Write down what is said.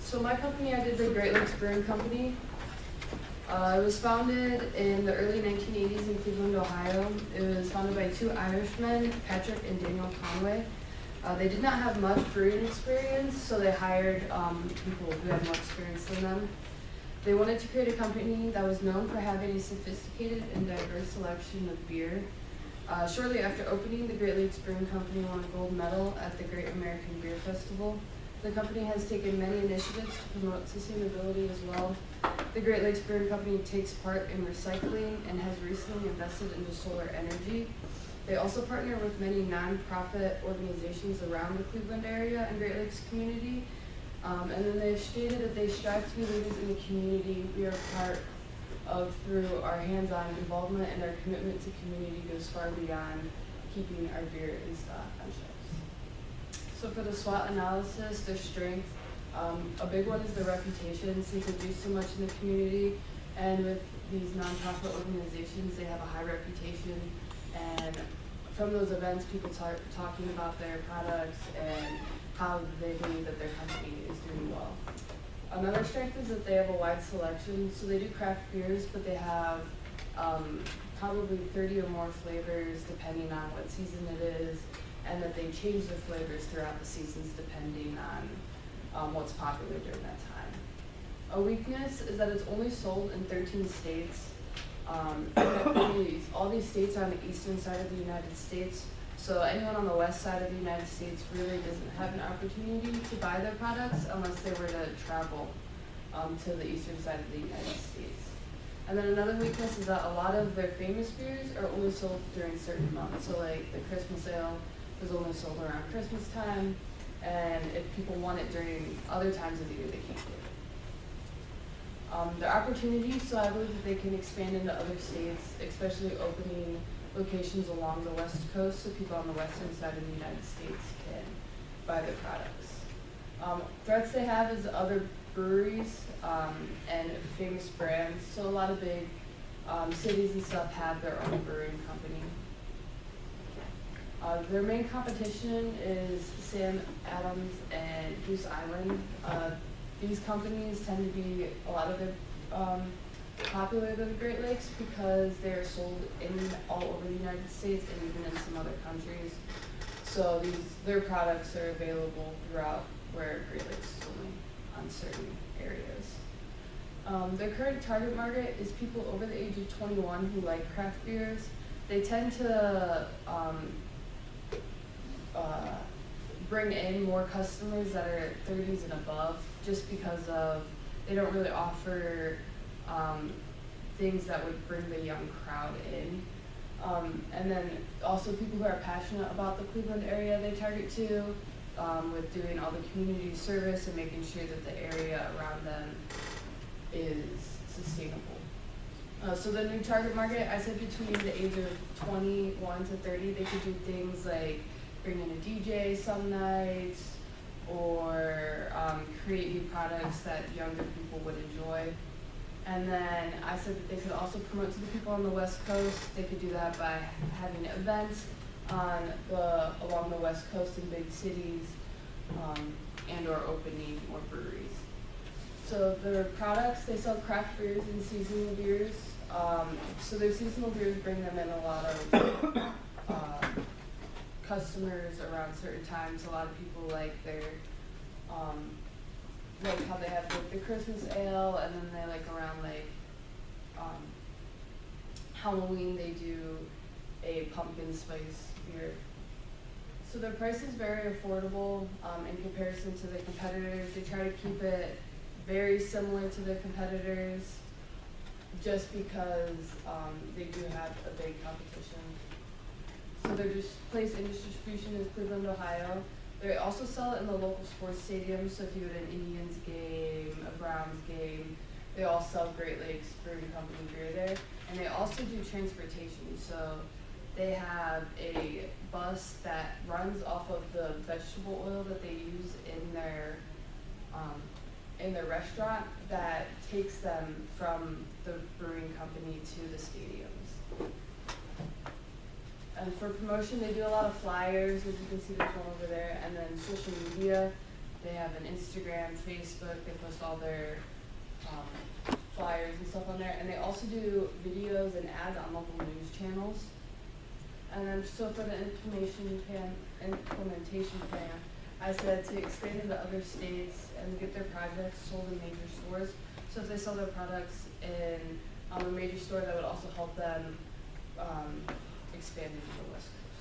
So my company, I did the Great Lakes Brewing Company. It was founded in the early 1980s in Cleveland, Ohio. It was founded by two Irishmen, Patrick and Daniel Conway. They did not have much brewing experience, so they hired people who had more experience than them. They wanted to create a company that was known for having a sophisticated and diverse selection of beer. Shortly after opening, the Great Lakes Brewing Company won a gold medal at the Great American Beer Festival. The company has taken many initiatives to promote sustainability as well. The Great Lakes Brewing Company takes part in recycling and has recently invested into solar energy. They also partner with many nonprofit organizations around the Cleveland area and Great Lakes community. And then they've stated that they strive to be leaders in the community we are part of through our hands-on involvement, and our commitment to community goes far beyond keeping our beer in stock on shelves. So for the SWOT analysis, their strength, a big one is their reputation, since they do so much in the community, and with these nonprofit organizations, they have a high reputation, and from those events, people start talking about their products and how they believe that their company is doing well. Another strength is that they have a wide selection, so they do craft beers, but they have probably 30 or more flavors depending on what season it is, and that they change their flavors throughout the seasons depending on what's popular during that time. A weakness is that it's only sold in 13 states. All these states are on the eastern side of the United States, so anyone on the west side of the United States really doesn't have an opportunity to buy their products unless they were to travel to the eastern side of the United States. And then another weakness is that a lot of their famous beers are only sold during certain months. So like the Christmas ale is only sold around Christmas time, and if people want it during other times of the year, they can't get it. Their opportunities, so I believe that they can expand into other states, especially opening locations along the west coast so people on the western side of the United States can buy their products. Threats they have is other breweries and famous brands. So a lot of big cities and stuff have their own brewing company. Their main competition is Sam Adams and Goose Island. These companies tend to be a lot of them popular than the Great Lakes because they're sold in all over the United States and even in some other countries. So their products are available throughout where Great Lakes is only on certain areas. Their current target market is people over the age of 21 who like craft beers. They tend to bring in more customers that are 30s and above, just because of they don't really offer things that would bring the young crowd in. And then also people who are passionate about the Cleveland area they target to, with doing all the community service and making sure that the area around them is sustainable. So the new target market, I said between the age of 21 to 30, they could do things like bring in a DJ some nights, or create new products that younger people would enjoy. And then I said that they could also promote to the people on the West Coast. They could do that by having events along the West Coast in big cities, and or opening more breweries. So their products, they sell craft beers and seasonal beers. So their seasonal beers bring them in a lot of customers around certain times. A lot of people like their like how they have like the Christmas ale, and then they like around like Halloween they do a pumpkin spice beer. So their price is very affordable in comparison to the competitors. They try to keep it very similar to their competitors just because they do have a big competition. So their place in distribution is Cleveland, Ohio. They also sell it in the local sports stadiums, so if you go to an Indians game, a Browns game, they all sell Great Lakes Brewing Company beer there. And they also do transportation, so they have a bus that runs off of the vegetable oil that they use in their restaurant that takes them from the brewing company to the stadiums. And for promotion, they do a lot of flyers, as you can see there's one over there, and then social media. They have an Instagram, Facebook. They post all their flyers and stuff on there, and they also do videos and ads on local news channels. And then, so for the implementation plan, I said to expand into other states and get their projects sold in major stores. So if they sell their products in a major store, that would also help them expand into the West Coast.